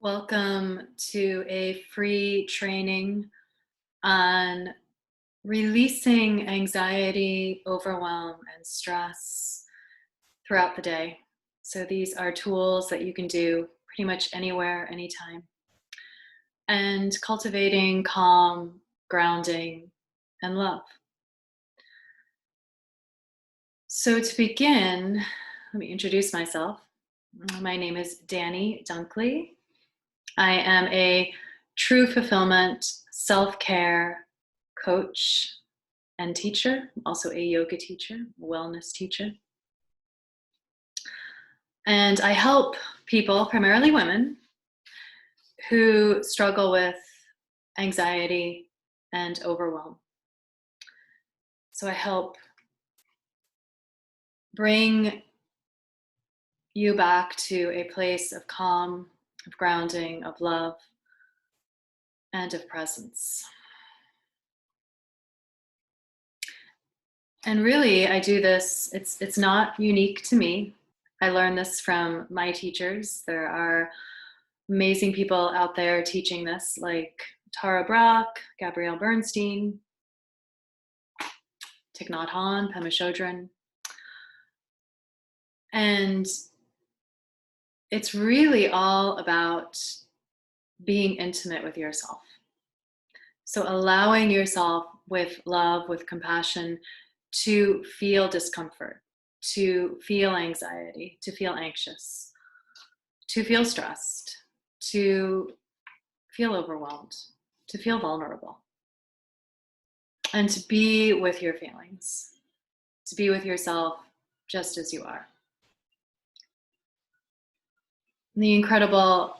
Welcome to a free training on releasing anxiety, overwhelm, and stress throughout the day. So, these are tools that you can do pretty much anywhere, anytime, and cultivating calm, grounding, and love. So, to begin, let me introduce myself. My name is Danny Dunkley. I am a true fulfillment, self care coach and teacher, also a yoga teacher, wellness teacher. And I help people, primarily women, who struggle with anxiety and overwhelm. So I help bring you back to a place of calm, of grounding, of love, and of presence. And really, I do this, it's not unique to me. I learned this from my teachers. There are amazing people out there teaching this, like Tara Brach, Gabrielle Bernstein, Thich Nhat Hanh, Pema Chodron. And it's really all about being intimate with yourself. So allowing yourself with love, with compassion, to feel discomfort, to feel anxiety, to feel anxious, to feel stressed, to feel overwhelmed, to feel vulnerable, and to be with your feelings, to be with yourself just as you are. The incredible,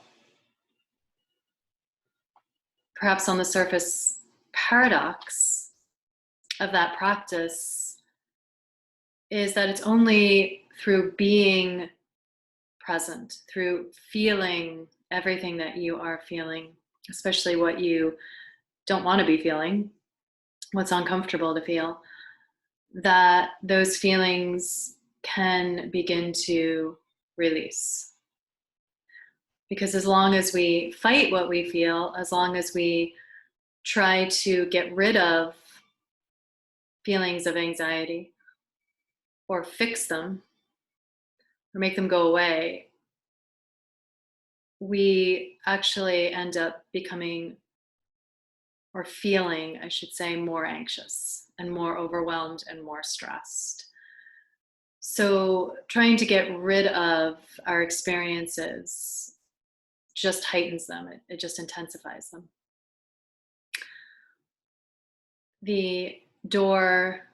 perhaps on the surface, paradox of that practice is that it's only through being present, through feeling everything that you are feeling, especially what you don't want to be feeling, what's uncomfortable to feel, that those feelings can begin to release. Because as long as we fight what we feel, as long as we try to get rid of feelings of anxiety or fix them or make them go away, we actually end up becoming, or feeling, I should say, more anxious and more overwhelmed and more stressed. So, trying to get rid of our experiences just heightens them, it just intensifies them. The door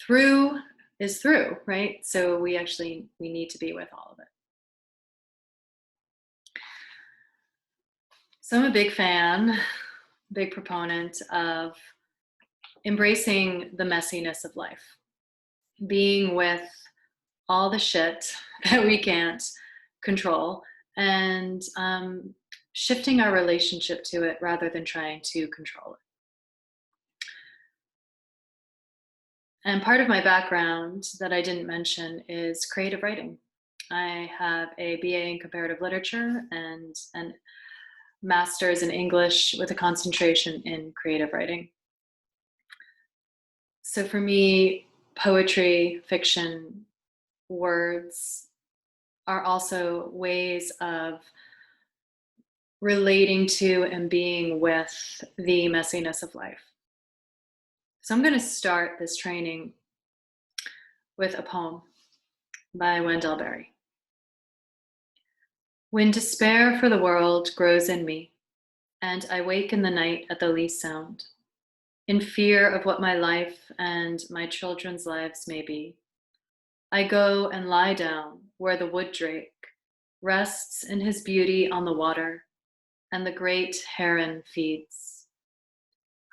through is through, right? So we need to be with all of it. So I'm a big fan, big proponent of embracing the messiness of life, being with all the shit that we can't control, and shifting our relationship to it rather than trying to control it. And part of my background that I didn't mention is creative writing. I have a BA in comparative literature and an master's in English with a concentration in creative writing. So for me, poetry, fiction, words are also ways of relating to and being with the messiness of life. So I'm going to start this training with a poem by Wendell Berry. When despair for the world grows in me, and I wake in the night at the least sound, in fear of what my life and my children's lives may be, I go and lie down where the wood drake rests in his beauty on the water, and the great heron feeds.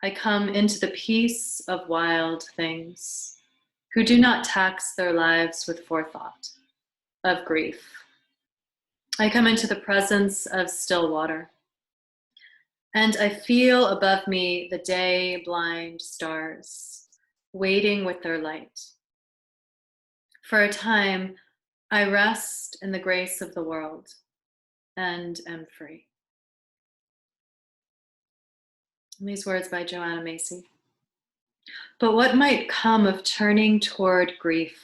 I come into the peace of wild things, who do not tax their lives with forethought of grief. I come into the presence of still water, and I feel above me the day blind stars, waiting with their light. For a time, I rest in the grace of the world and am free. And these words by Joanna Macy. But what might come of turning toward grief,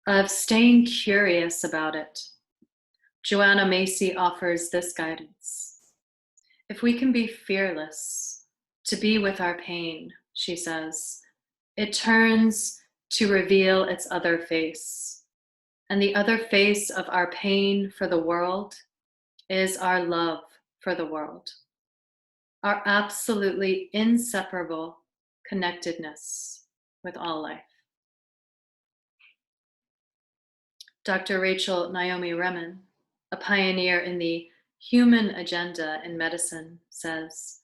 of staying curious about it? Joanna Macy offers this guidance. If we can be fearless to be with our pain, she says, it turns to reveal its other face. And the other face of our pain for the world is our love for the world, our absolutely inseparable connectedness with all life. Dr. Rachel Naomi Remen, a pioneer in the human agenda in medicine, says,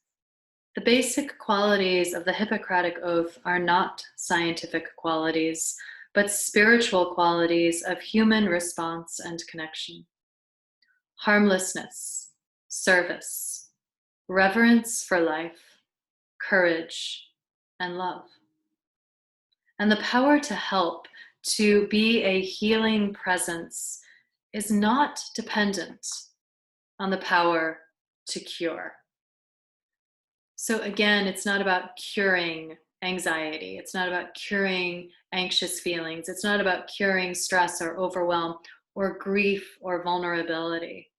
the basic qualities of the Hippocratic Oath are not scientific qualities, but spiritual qualities of human response and connection. Harmlessness, service, reverence for life, courage, and love. And the power to help, to be a healing presence, is not dependent on the power to cure. So again, it's not about curing anxiety. It's not about curing anxious feelings. It's not about curing stress or overwhelm or grief or vulnerability.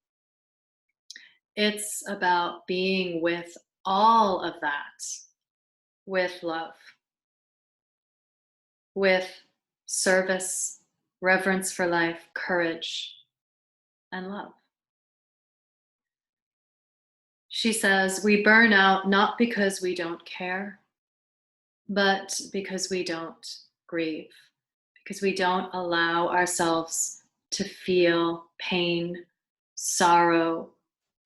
It's about being with all of that with love, with service, reverence for life, courage, and love. She says, we burn out not because we don't care, but because we don't grieve, because we don't allow ourselves to feel pain, sorrow,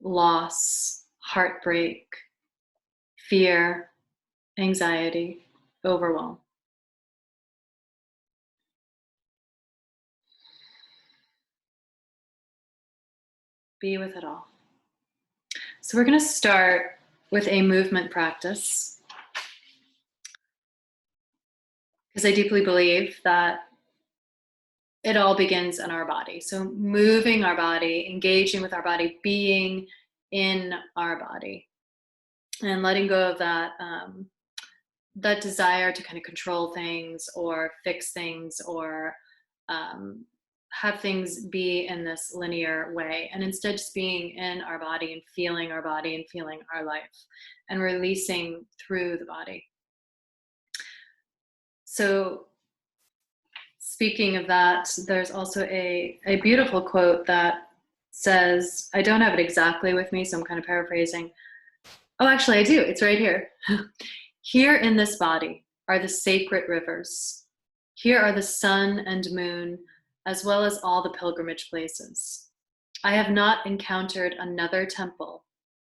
loss, heartbreak, fear, anxiety, overwhelm. Be with it all. So we're going to start with a movement practice, because I deeply believe that it all begins in our body. So moving our body, engaging with our body, being in our body, and letting go of that that desire to kind of control things or fix things or have things be in this linear way, and instead just being in our body and feeling our life and releasing through the body. So speaking of that, there's also a beautiful quote that says, I don't have it exactly with me, so I'm kind of paraphrasing. Oh, actually I do, it's right here. Here in this body are the sacred rivers. Here are the sun and moon, as well as all the pilgrimage places. I have not encountered another temple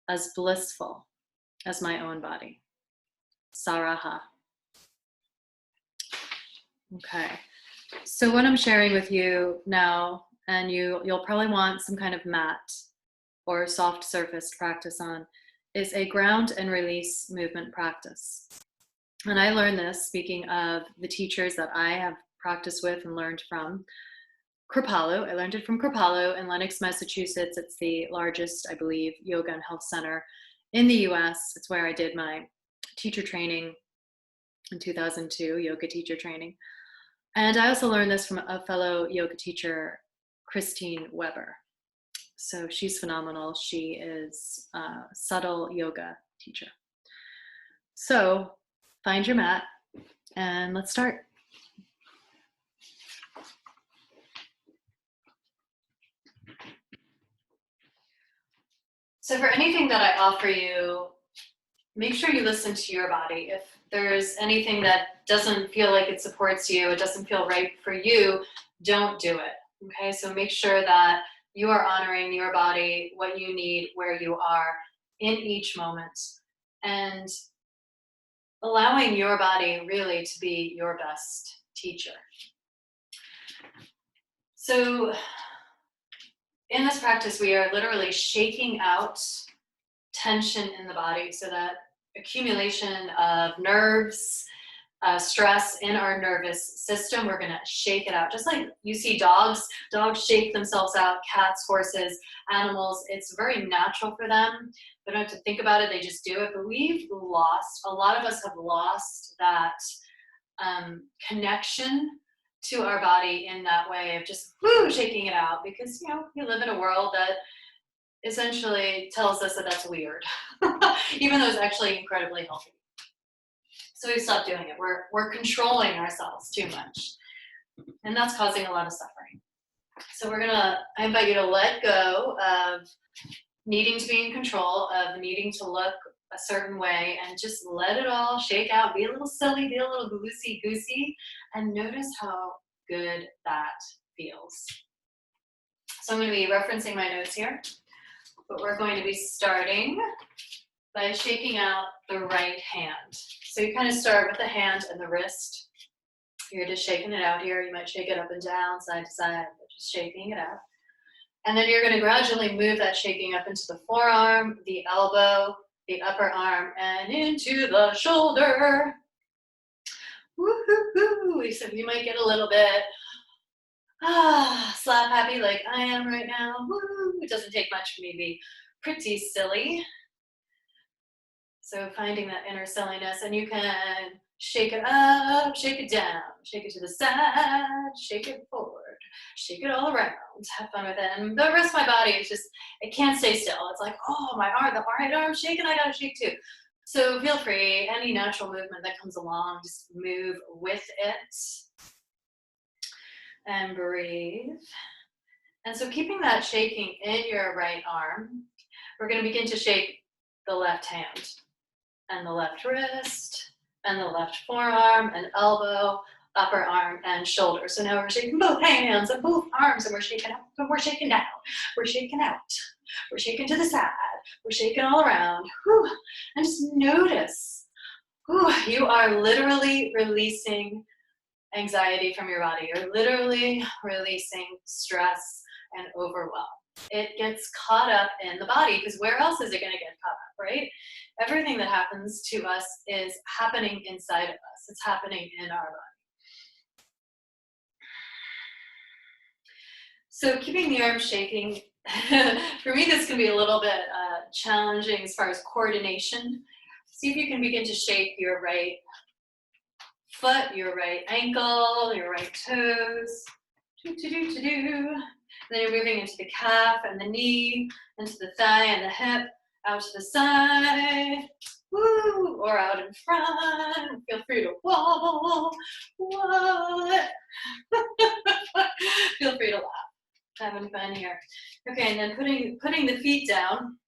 as blissful as my own body. Saraha. Okay, so what I'm sharing with you now, and you'll probably want some kind of mat or soft surface to practice on, is a ground and release movement practice. And I learned this, speaking of the teachers that I have practiced with and learned from, Kripalu. I learned it from Kripalu in Lenox, Massachusetts. It's the largest, I believe, yoga and health center in the US. It's where I did my teacher training in 2002, yoga teacher training. And I also learned this from a fellow yoga teacher, Christine Weber. So she's phenomenal. She is a subtle yoga teacher. So find your mat and let's start. So for anything that I offer you, make sure you listen to your body. If there's anything that doesn't feel like it supports you, it doesn't feel right for you, don't do it. Okay, so make sure that you are honoring your body, what you need, where you are in each moment, and allowing your body really to be your best teacher. So in this practice, we are literally shaking out tension in the body, so that accumulation of nerves stress in our nervous system. We're going to shake it out. Just like you see dogs shake themselves out, cats, horses, animals. It's very natural for them. They don't have to think about it. They just do it. But a lot of us have lost that connection to our body in that way of just shaking it out, because we live in a world that essentially tells us that that's weird, even though it's actually incredibly healthy. So we've stopped doing it. We're controlling ourselves too much, and that's causing a lot of suffering. So I invite you to let go of needing to be in control, of needing to look a certain way, and just let it all shake out. Be a little silly, be a little loosey-goosey, and notice how good that feels. So I'm going to be referencing my notes here, but we're going to be starting by shaking out the right hand. So you kind of start with the hand and the wrist. You're just shaking it out here. You might shake it up and down, side to side, but just shaking it out. And then you're going to gradually move that shaking up into the forearm, the elbow, the upper arm, and into the shoulder. Woo-hoo-hoo. So you might get a little bit slap happy like I am right now. Woo. It doesn't take much for me to be pretty silly. So finding that inner silliness, and you can shake it up, shake it down, shake it to the side, shake it forward, shake it all around. Have fun with it. And the rest of my body is just, it can't stay still. It's like, oh, my arm, the right arm's shaking, I gotta shake too. So feel free, any natural movement that comes along, just move with it. And breathe. And so keeping that shaking in your right arm, we're going to begin to shake the left hand and the left wrist and the left forearm and elbow, upper arm, and shoulder. So now we're shaking both hands and both arms, and we're shaking up and we're shaking down. We're shaking out. We're shaking to the side. We're shaking all around. Whew. And just notice, you are literally releasing anxiety from your body. You're literally releasing stress and overwhelm. It gets caught up in the body, because where else is it going to get caught up, right? Everything that happens to us is happening inside of us. It's happening in our body. So keeping the arms shaking, for me this can be a little bit challenging as far as coordination. See if you can begin to shake your right foot, your right ankle, your right toes. Then you're moving into the calf and the knee, into the thigh and the hip, out to the side, woo, or out in front. Feel free to wobble. What? Feel free to laugh. Having fun here. Okay, and then putting the feet down.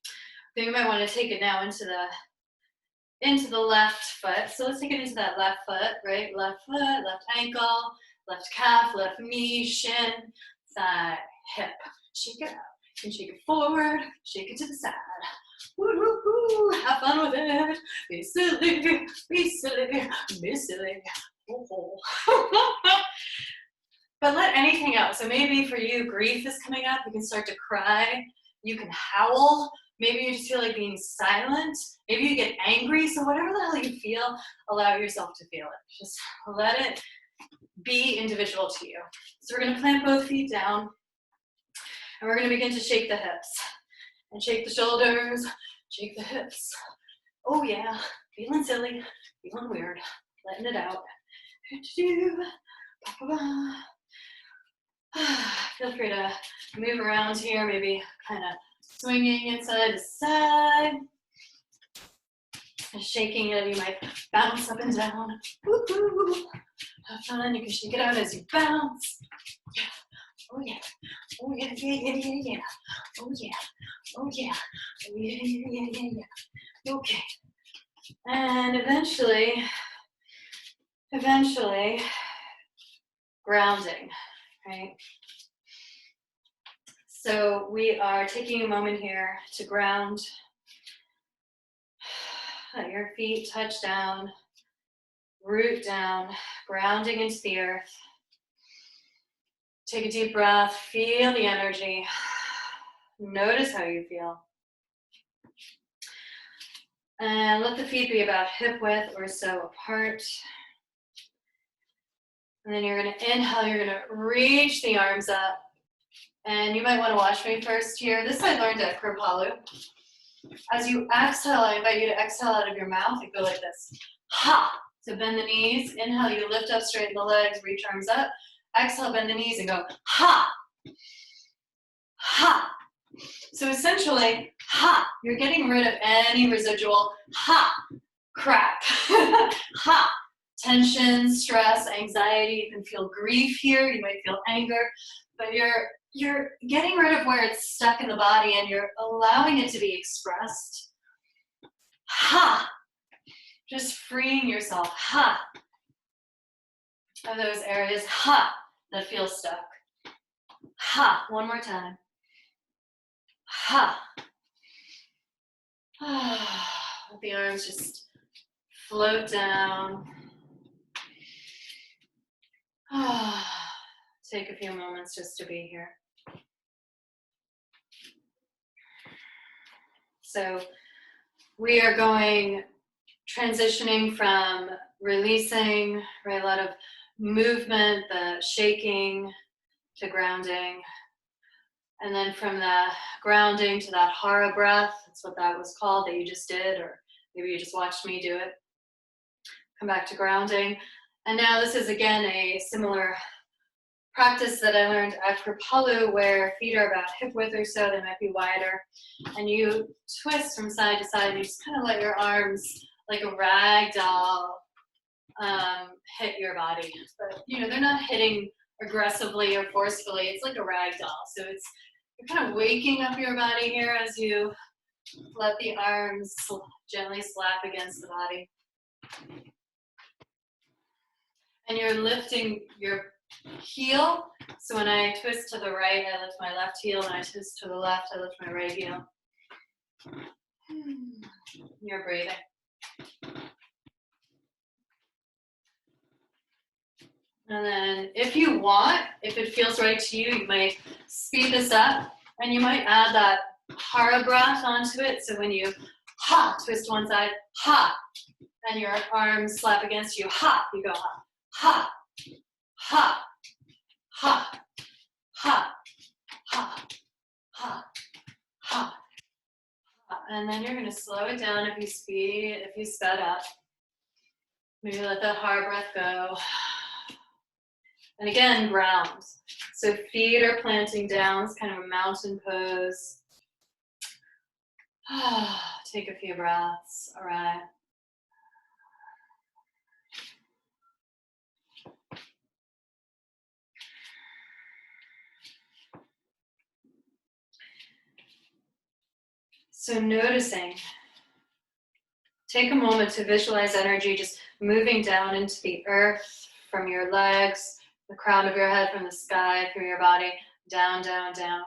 I think you might want to take it now into the left foot. So let's take it into that left foot, right? Left foot, left ankle, left calf, left knee, shin, thigh, hip. Shake it out. You can shake it forward, shake it to the side. Woo, woo, woo. Have fun with it. Be silly, be silly, be silly. But let anything out. So maybe for you, grief is coming up. You can start to cry. You can howl. Maybe you just feel like being silent. Maybe you get angry. So whatever the hell you feel, allow yourself to feel it. Just let it be individual to you. So we're going to plant both feet down. And we're going to begin to shake the hips. And shake the shoulders. Shake the hips. Oh yeah. Feeling silly. Feeling weird. Letting it out. Feel free to move around here, maybe kind of swinging it side to side. And shaking it, you might bounce up and down. Woo-hoo. Have fun, you can shake it out as you bounce. Yeah. Oh yeah. Oh yeah, yeah, yeah, yeah, yeah. Oh yeah. Oh yeah. Oh yeah, yeah, yeah, yeah, yeah. Okay. And eventually, grounding, right? So we are taking a moment here to ground. Let your feet touch down, root down, grounding into the earth. Take a deep breath, feel the energy. Notice how you feel. And let the feet be about hip width or so apart. And then you're going to inhale, you're going to reach the arms up. And you might want to watch me first here. This I learned at Kripalu. As you exhale, I invite you to exhale out of your mouth and go like this. Ha! So bend the knees. Inhale, you lift up, straighten the legs, reach arms up. Exhale, bend the knees and go ha! Ha! So essentially, ha! You're getting rid of any residual ha! Crack. Ha! Tension, stress, anxiety. You can feel grief here. You might feel anger. But you're getting rid of where it's stuck in the body and you're allowing it to be expressed. Ha! Just freeing yourself, ha! Of those areas, ha! That feel stuck. Ha! One more time. Ha! Let the arms just float down. Take a few moments just to be here. So we are transitioning from releasing, right, a lot of movement, the shaking, to grounding. And then from the grounding to that Hara breath, that's what that was called that you just did, or maybe you just watched me do it. Come back to grounding. And now this is again a similar practice that I learned at Kripalu, where feet are about hip width or so, they might be wider. And you twist from side to side, and you just kind of let your arms, like a rag doll, hit your body. But they're not hitting aggressively or forcefully. It's like a rag doll. So you're kind of waking up your body here as you let the arms gently slap against the body. And you're lifting your heel. So when I twist to the right, I lift my left heel. When I twist to the left, I lift my right heel. You're breathing. And then if you want, if it feels right to you, you might speed this up and you might add that Hara breath onto it. So when you ha, twist one side, ha, and your arms slap against you, ha, you go ha, ha, ha, ha, ha, ha, ha, ha. And then you're going to slow it down if you sped up. Maybe let that Hara breath go. And again, ground. So feet are planting down. It's kind of a mountain pose. Take a few breaths. All right. So noticing. Take a moment to visualize energy just moving down into the earth from your legs, the crown of your head, from the sky, through your body, down, down, down.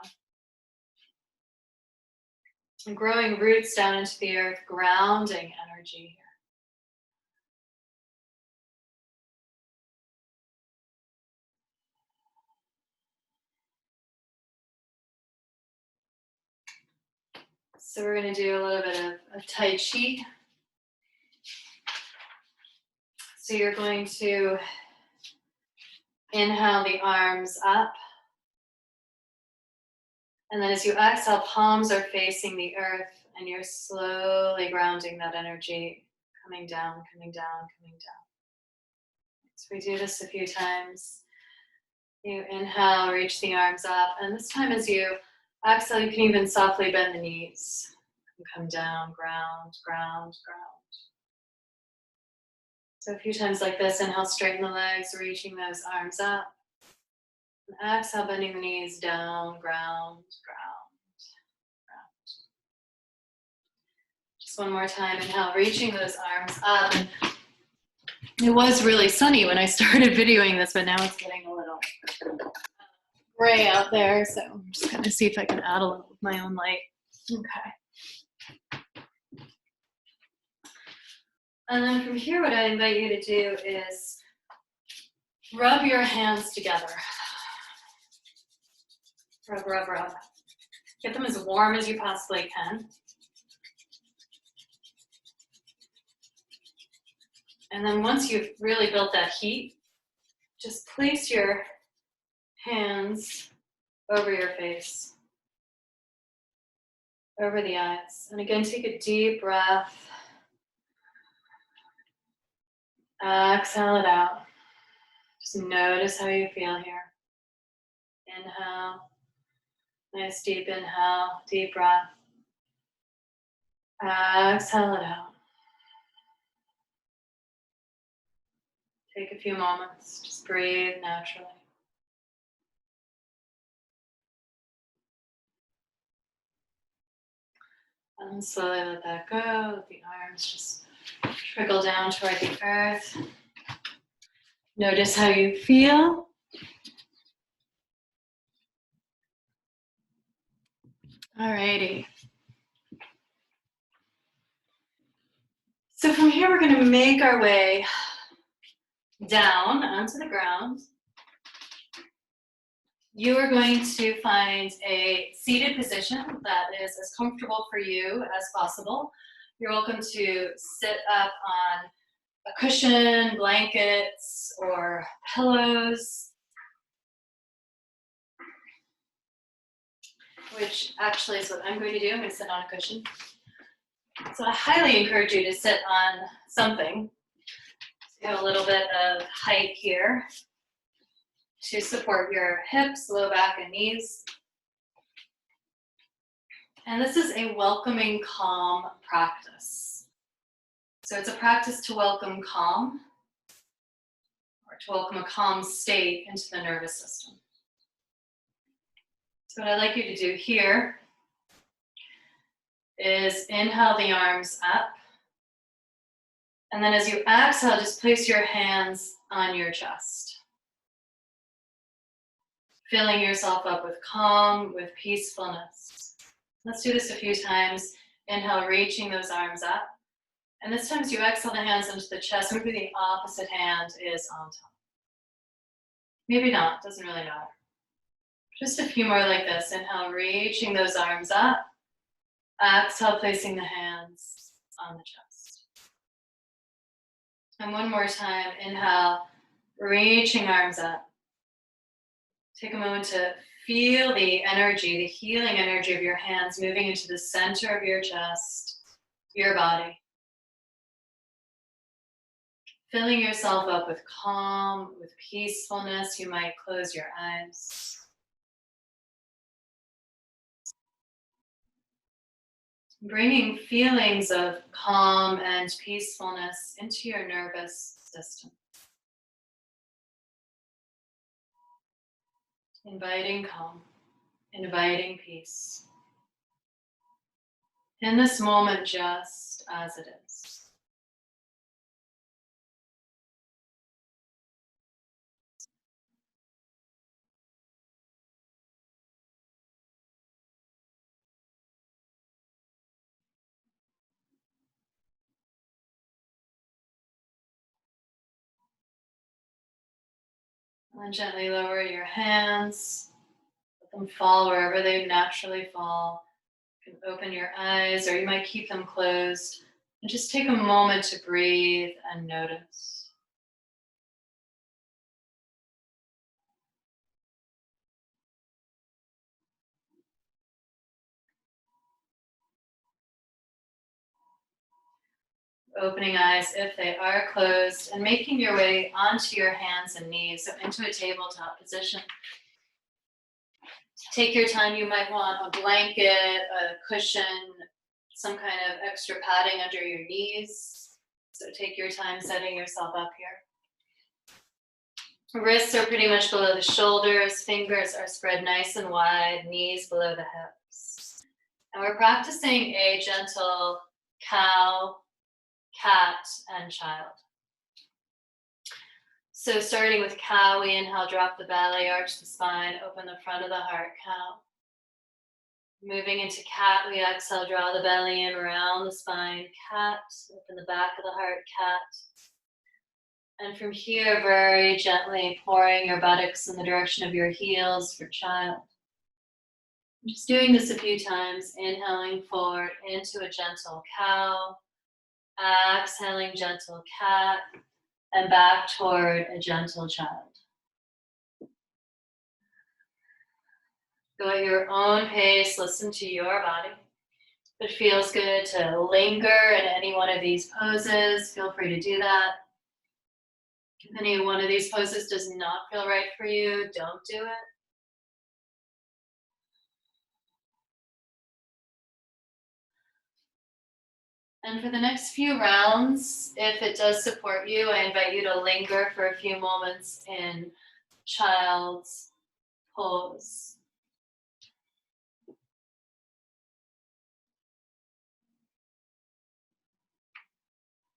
And growing roots down into the earth, grounding energy here. So we're going to do a little bit of Tai Chi. So you're going to inhale the arms up. And then as you exhale, palms are facing the earth and you're slowly grounding that energy, coming down, coming down, coming down. So we do this a few times. You inhale, reach the arms up. And this time as you exhale, you can even softly bend the knees. And come down, ground, ground, ground. So a few times like this, inhale, straighten the legs, reaching those arms up. And exhale, bending the knees down, ground, ground, ground. Just one more time, inhale, reaching those arms up. And it was really sunny when I started videoing this, but now it's getting a little gray out there. So I'm just gonna see if I can add a little of my own light. Okay. And then from here, what I invite you to do is rub your hands together. Rub, rub, rub. Get them as warm as you possibly can. And then once you've really built that heat, just place your hands over your face, over the eyes. And again, take a deep breath. Exhale it out. Just notice how you feel here. Inhale. Nice deep inhale, deep breath. Exhale it out. Take a few moments, just breathe naturally. And slowly let that go. Let the arms just trickle down toward the earth. Notice how you feel. Alrighty. So from here, we're going to make our way down onto the ground. You are going to find a seated position that is as comfortable for you as possible. You're welcome to sit up on a cushion, blankets, or pillows, which actually is what I'm going to do. I'm going to sit on a cushion. So I highly encourage you to sit on something. So you have a little bit of height here to support your hips, low back, and knees. And this is a welcoming calm practice. So it's a practice to welcome calm, or to welcome a calm state into the nervous system. So what I'd like you to do here is inhale the arms up. And then as you exhale, just place your hands on your chest. Filling yourself up with calm, with peacefulness. Let's do this a few times. Inhale, reaching those arms up. And this time as you exhale the hands into the chest, maybe the opposite hand is on top. Maybe not, doesn't really matter. Just a few more like this. Inhale, reaching those arms up. Exhale, placing the hands on the chest. And one more time. Inhale, reaching arms up. Take a moment to feel the energy, the healing energy of your hands moving into the center of your chest, your body. Filling yourself up with calm, with peacefulness. You might close your eyes. Bringing feelings of calm and peacefulness into your nervous system. Inviting calm, inviting peace. In this moment, just as it is. And gently lower your hands. Let them fall wherever they naturally fall. You can open your eyes, or you might keep them closed. And just take a moment to breathe and notice. Opening eyes if they are closed, and making your way onto your hands and knees, so into a tabletop position. Take your time. You might want a blanket, a cushion, some kind of extra padding under your knees. So take your time setting yourself up here. Wrists are pretty much below the shoulders. Fingers are spread nice and wide. Knees below the hips. And we're practicing a gentle cow, cat, and child. So starting with cow, we inhale, drop the belly, arch the spine, open the front of the heart, cow. Moving into cat, we exhale, draw the belly in, around the spine, cat, open the back of the heart, cat. And from here, very gently pouring your buttocks in the direction of your heels for child. Just doing this a few times, inhaling forward into a gentle cow. Exhaling, gentle cat, and back toward a gentle child. Go at your own pace, listen to your body. If it feels good to linger in any one of these poses, feel free to do that. If any one of these poses does not feel right for you, don't do it. And for the next few rounds, if it does support you, I invite you to linger for a few moments in child's pose.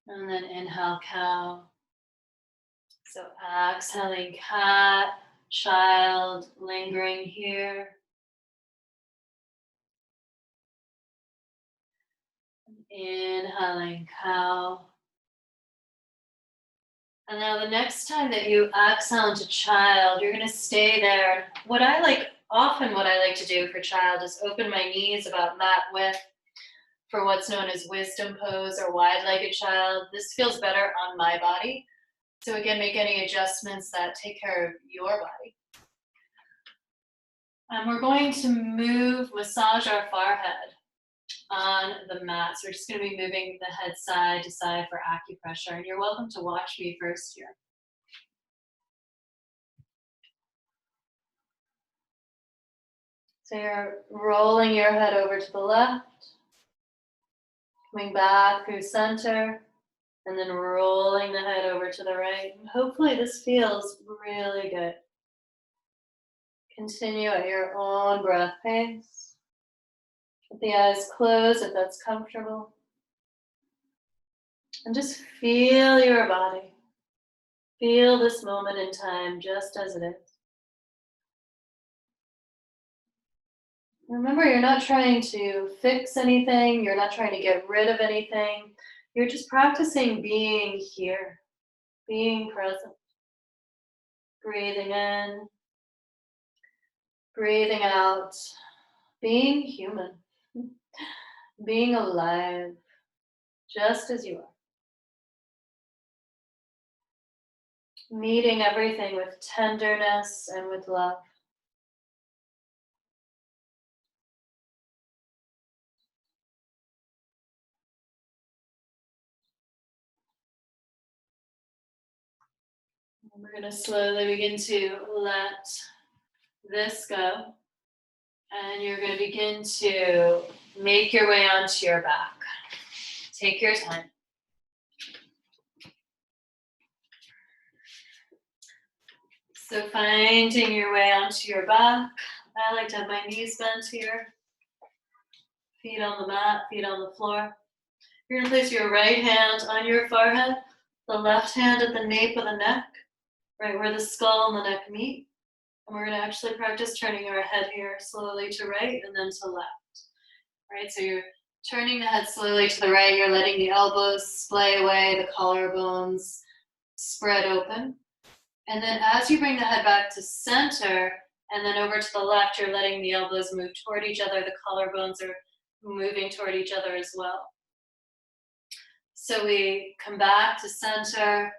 And then inhale, cow. So exhaling, cat, child, lingering here. Inhaling, cow. And now the next time that you exhale into child, you're going to stay there. What I like to do for child is open my knees about mat width for what's known as wisdom pose or wide-legged child. This feels better on my body. So again, make any adjustments that take care of your body. And we're going to massage our forehead on the mat. So we're just going to be moving the head side to side for acupressure. And you're welcome to watch me first here. So you're rolling your head over to the left, coming back through center, and then rolling the head over to the right. And hopefully this feels really good. Continue at your own breath pace. Keep the eyes closed if that's comfortable. And just feel your body. Feel this moment in time just as it is. Remember, you're not trying to fix anything. You're not trying to get rid of anything. You're just practicing being here, being present. Breathing in, breathing out, being human, being alive, just as you are. Meeting everything with tenderness and with love. And we're going to slowly begin to let this go. And you're going to begin to make your way onto your back. Take your time. So finding your way onto your back. I like to have my knees bent here. Feet on the mat, feet on the floor. You're going to place your right hand on your forehead, the left hand at the nape of the neck, right where the skull and the neck meet. And we're going to actually practice turning our head here slowly to right and then to left. Right, so you're turning the head slowly to the right. You're letting the elbows splay away, the collarbones spread open. And then as you bring the head back to center and then over to the left, you're letting the elbows move toward each other. The collarbones are moving toward each other as well. So we come back to center.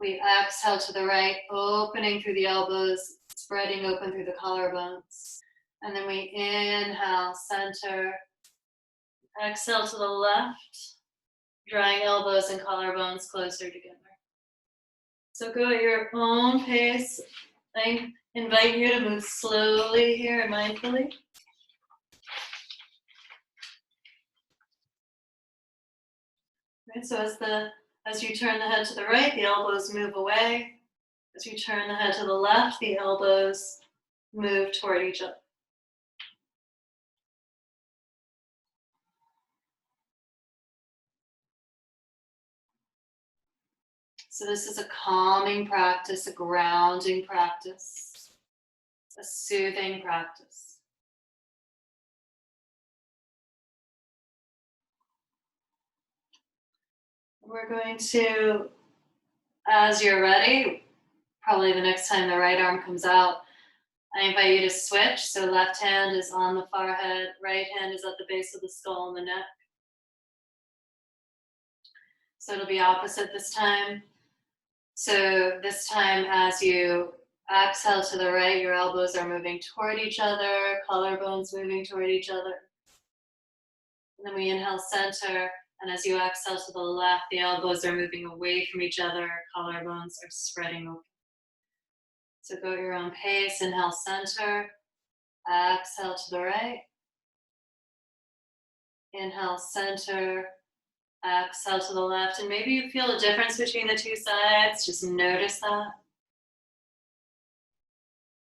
We exhale to the right, opening through the elbows, spreading open through the collarbones. And then we inhale, center. Exhale to the left, drawing elbows and collarbones closer together. So go at your own pace. I invite you to move slowly here and mindfully. Right, so as you turn the head to the right, the elbows move away. As you turn the head to the left, the elbows move toward each other. So this is a calming practice, a grounding practice, a soothing practice. We're going to, as you're ready, probably the next time the right arm comes out, I invite you to switch. So left hand is on the forehead, right hand is at the base of the skull and the neck. So it'll be opposite this time. So this time, as you exhale to the right, your elbows are moving toward each other, collarbones moving toward each other. And then we inhale center, and as you exhale to the left, the elbows are moving away from each other, collarbones are spreading open. So go at your own pace, inhale center, exhale to the right. Inhale center, exhale to the left, and maybe you feel a difference between the two sides. Just notice that.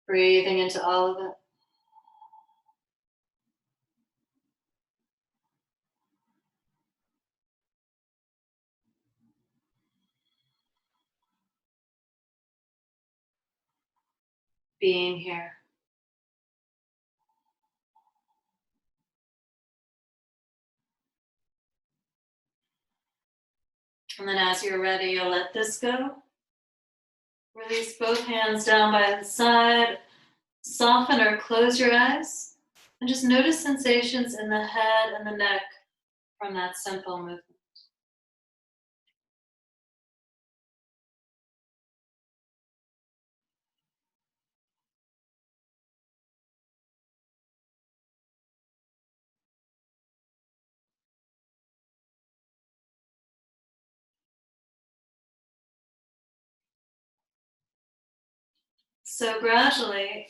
Breathing into all of it. Being here. And then as you're ready, you'll let this go. Release both hands down by the side. Soften or close your eyes. And just notice sensations in the head and the neck from that simple movement. So gradually,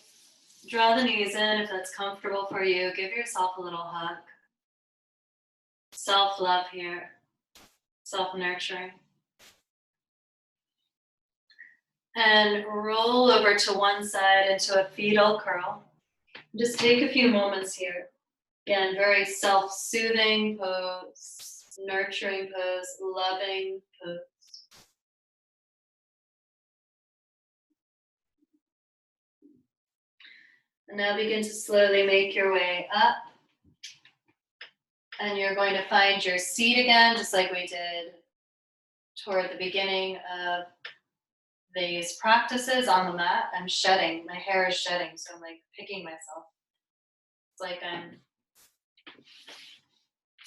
draw the knees in if that's comfortable for you. Give yourself a little hug. Self-love here. Self-nurturing. And roll over to one side into a fetal curl. Just take a few moments here. Again, very self-soothing pose, nurturing pose, loving pose. And now begin to slowly make your way up. And you're going to find your seat again, just like we did toward the beginning of these practices on the mat. I'm shedding, my hair is shedding, so I'm like picking myself. It's like I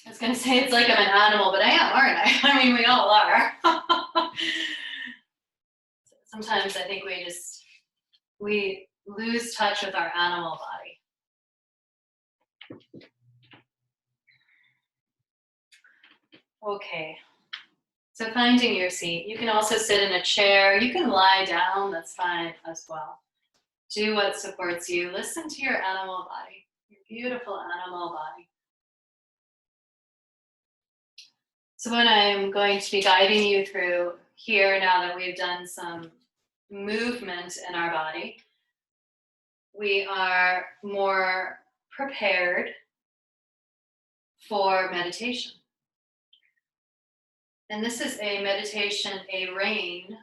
was gonna say it's like I'm an animal, but I am, aren't I? I mean, we all are. Sometimes I think we lose touch with our animal body. Okay, so finding your seat. You can also sit in a chair. You can lie down, that's fine as well. Do what supports you. Listen to your animal body, your beautiful animal body. So what I'm going to be guiding you through here, now that we've done some movement in our body, we are more prepared for meditation. And this is a meditation, a rain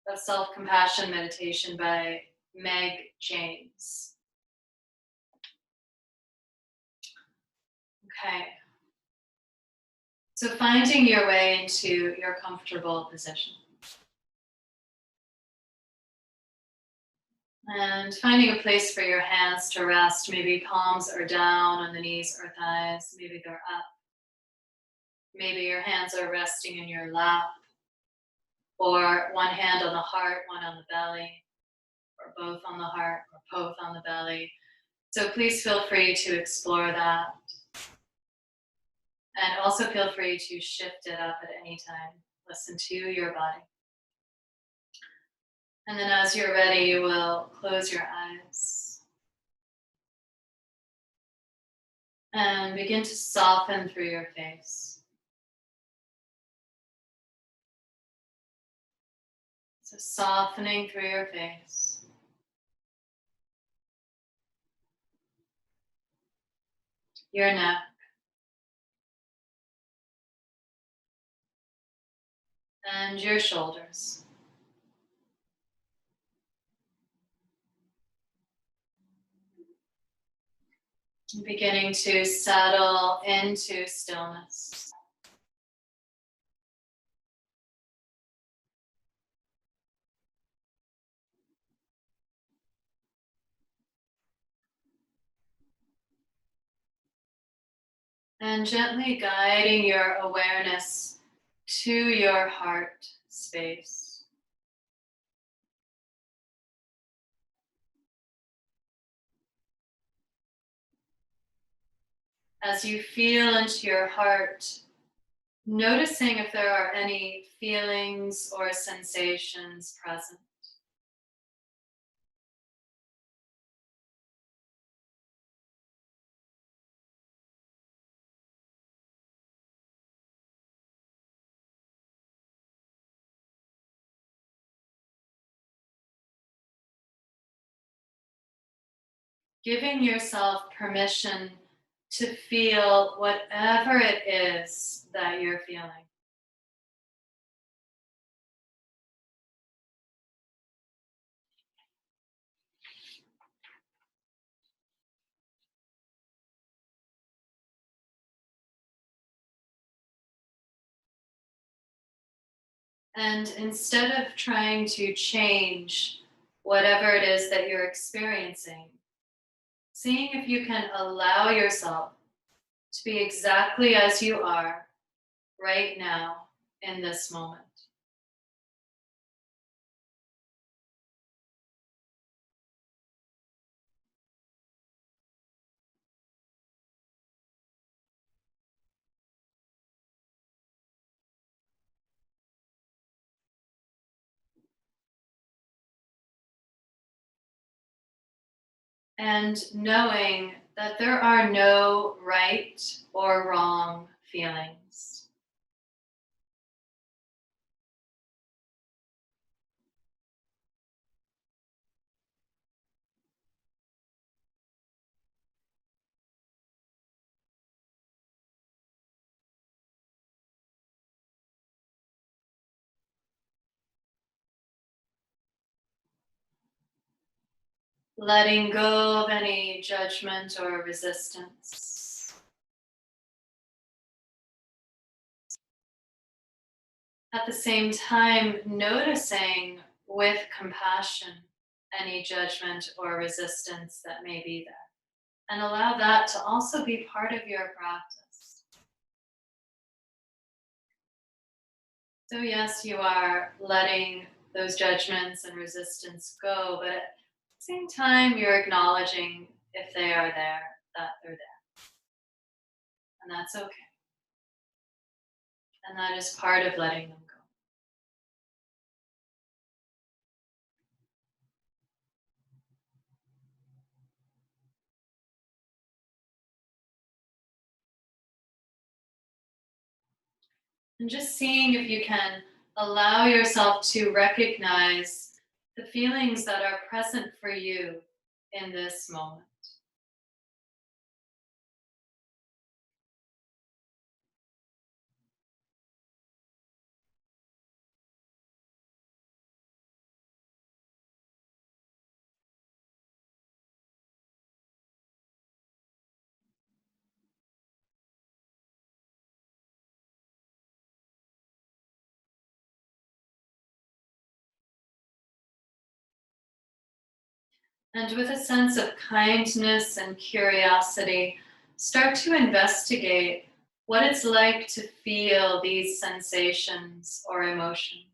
of self-compassion meditation by Meg James. Okay. So finding your way into your comfortable position. And finding a place for your hands to rest. Maybe palms are down on the knees or thighs. Maybe they're up. Maybe your hands are resting in your lap. Or one hand on the heart, one on the belly. Or both on the heart, or both on the belly. So please feel free to explore that. And also feel free to shift it up at any time. Listen to your body. And then as you're ready, you will close your eyes. And begin to soften through your face. So softening through your face. Your neck. And your shoulders. Beginning to settle into stillness. And gently guiding your awareness to your heart space. As you feel into your heart, noticing if there are any feelings or sensations present. Giving yourself permission to feel whatever it is that you're feeling. And instead of trying to change whatever it is that you're experiencing, seeing if you can allow yourself to be exactly as you are right now in this moment. And knowing that there are no right or wrong feelings. Letting go of any judgment or resistance. At the same time, noticing with compassion any judgment or resistance that may be there. And allow that to also be part of your practice. So, yes, you are letting those judgments and resistance go, but at the same time, you're acknowledging if they are there, that they're there. And that's okay. And that is part of letting them go. And just seeing if you can allow yourself to recognize the feelings that are present for you in this moment. And with a sense of kindness and curiosity, start to investigate what it's like to feel these sensations or emotions.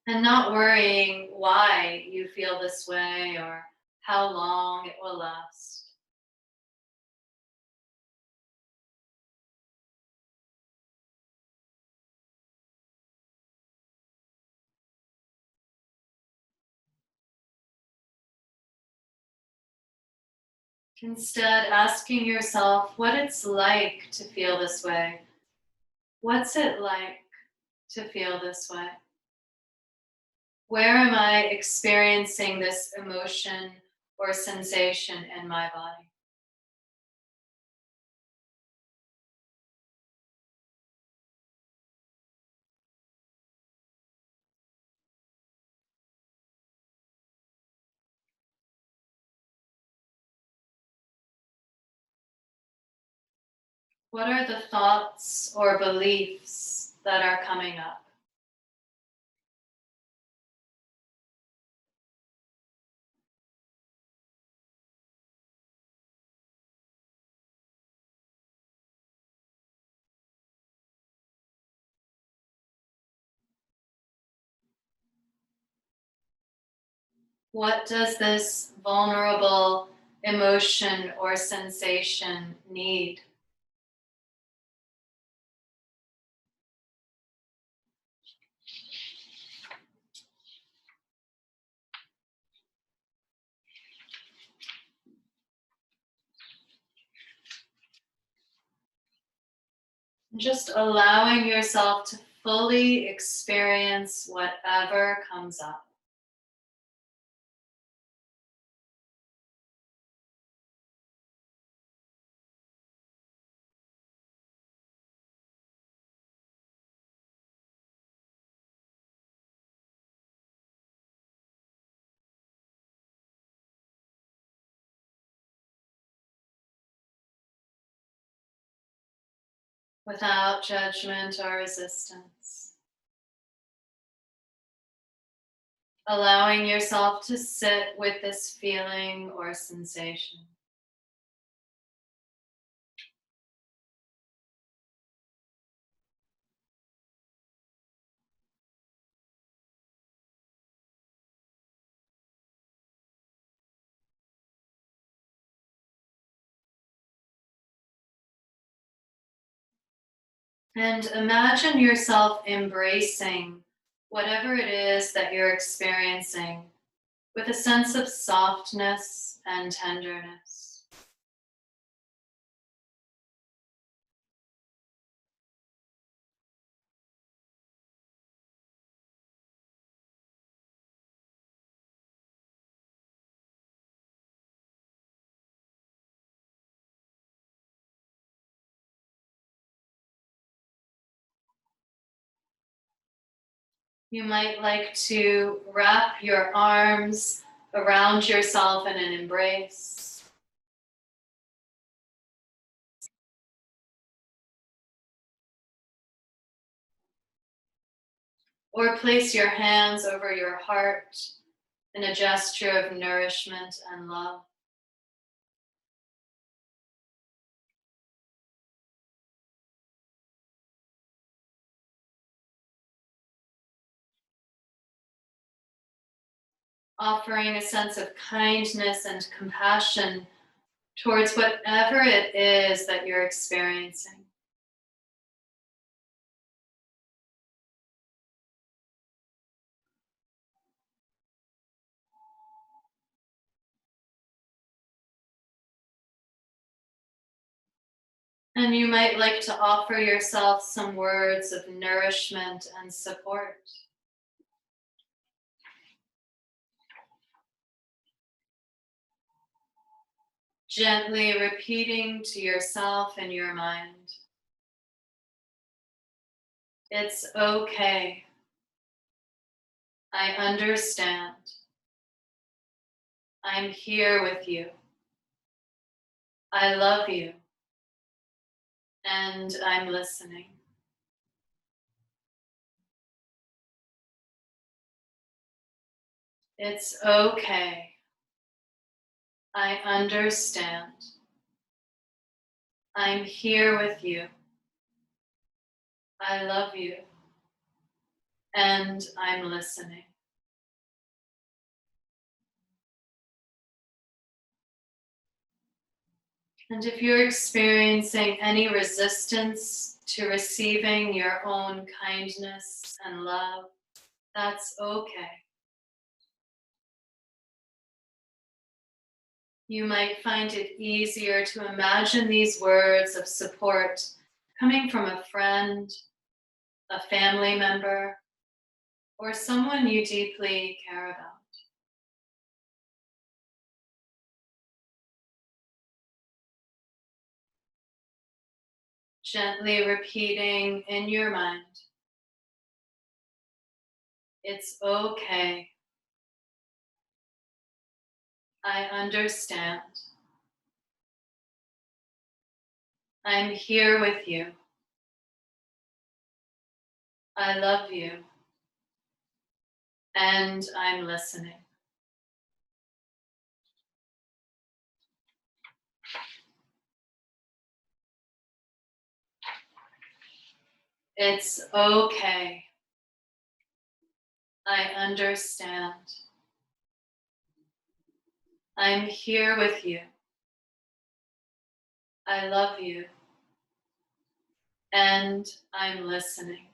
And not worrying why you feel this way or how long it will last. Instead, asking yourself what it's like to feel this way. What's it like to feel this way? Where am I experiencing this emotion or sensation in my body? What are the thoughts or beliefs that are coming up? What does this vulnerable emotion or sensation need? Just allowing yourself to fully experience whatever comes up without judgment or resistance. Allowing yourself to sit with this feeling or sensation. And imagine yourself embracing whatever it is that you're experiencing with a sense of softness and tenderness. You might like to wrap your arms around yourself in an embrace, or place your hands over your heart in a gesture of nourishment and love. Offering a sense of kindness and compassion towards whatever it is that you're experiencing. And you might like to offer yourself some words of nourishment and support. Gently repeating to yourself in your mind, it's okay. I understand. I'm here with you. I love you. And I'm listening. It's okay. I understand. I'm here with you. I love you. And I'm listening. And if you're experiencing any resistance to receiving your own kindness and love, that's okay. You might find it easier to imagine these words of support coming from a friend, a family member, or someone you deeply care about. Gently repeating in your mind, it's okay. I understand. I'm here with you. I love you. And I'm listening. It's okay. I understand. I'm here with you. I love you. And I'm listening.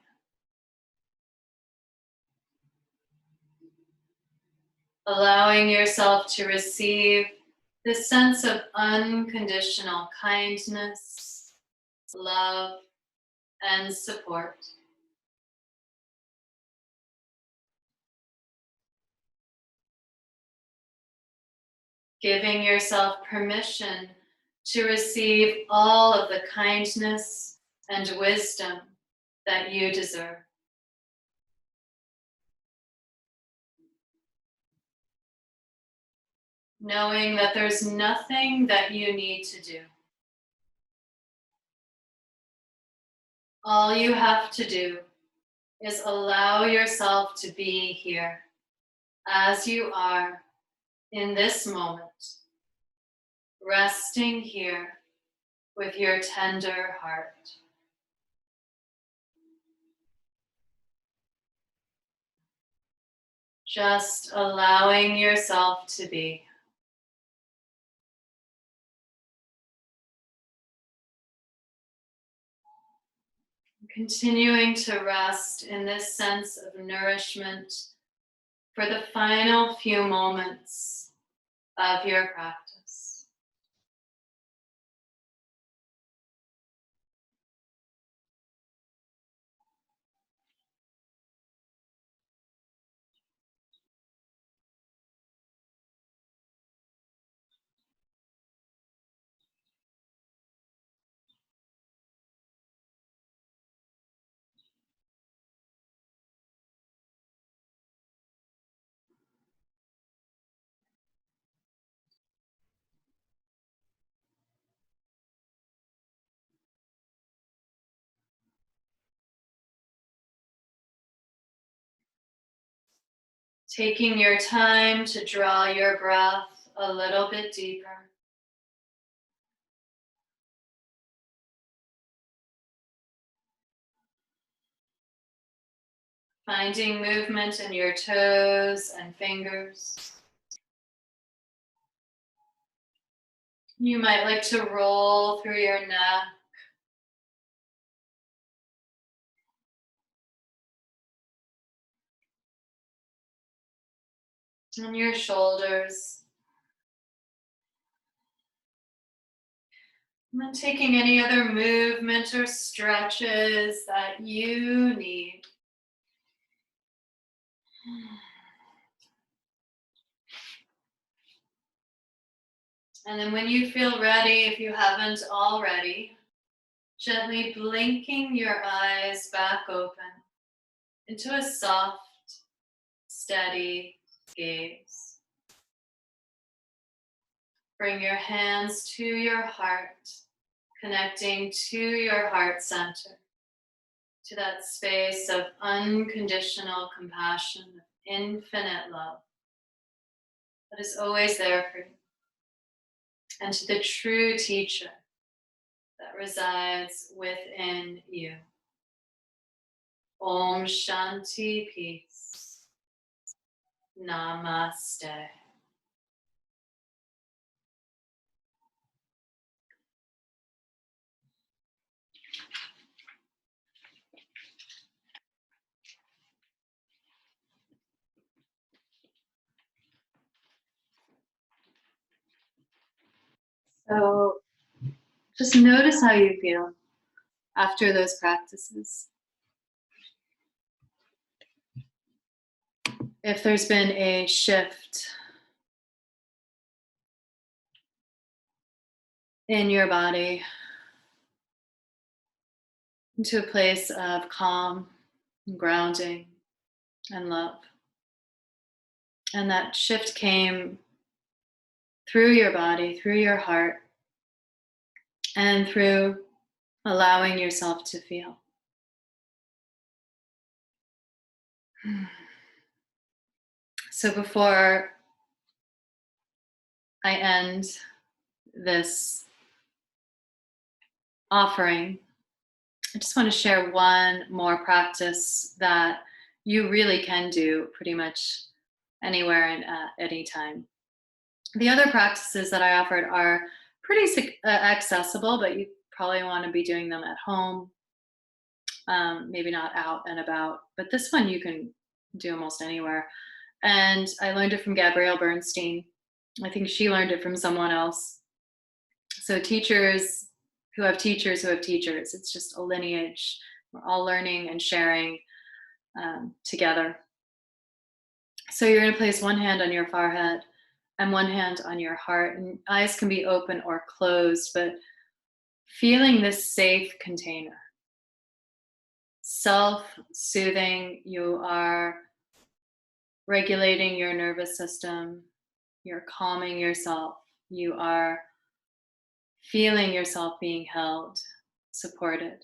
Allowing yourself to receive this sense of unconditional kindness, love, and support. Giving yourself permission to receive all of the kindness and wisdom that you deserve. Knowing that there's nothing that you need to do. All you have to do is allow yourself to be here as you are in this moment, resting here with your tender heart. Just allowing yourself to be. Continuing to rest in this sense of nourishment for the final few moments of your practice. Taking your time to draw your breath a little bit deeper. Finding movement in your toes and fingers. You might like to roll through your neck. And your shoulders. And then taking any other movement or stretches that you need. And then when you feel ready, if you haven't already, gently blinking your eyes back open into a soft, steady gaze. Bring your hands to your heart, connecting to your heart center, to that space of unconditional compassion, of infinite love that is always there for you, and to the true teacher that resides within you. Om Shanti Peace. Namaste. So just notice how you feel after those practices. If there's been a shift in your body into a place of calm and grounding and love. And that shift came through your body, through your heart, and through allowing yourself to feel. So before I end this offering, I just want to share one more practice that you really can do pretty much anywhere and at any time. The other practices that I offered are pretty accessible, but you probably want to be doing them at home, maybe not out and about. But this one you can do almost anywhere. And I learned it from Gabrielle Bernstein. I think she learned it from someone else. So teachers who have teachers who have teachers, it's just a lineage. We're all learning and sharing together. So you're going to place one hand on your forehead and one hand on your heart, and eyes can be open or closed, but feeling this safe container, self-soothing. You are regulating your nervous system, you're calming yourself, you are feeling yourself being held, supported.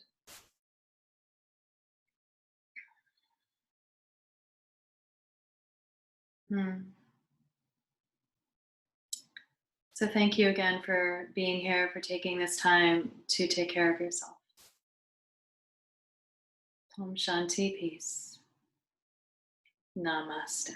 Hmm. So thank you again for being here, for taking this time to take care of yourself. Om Shanti, peace. Namaste.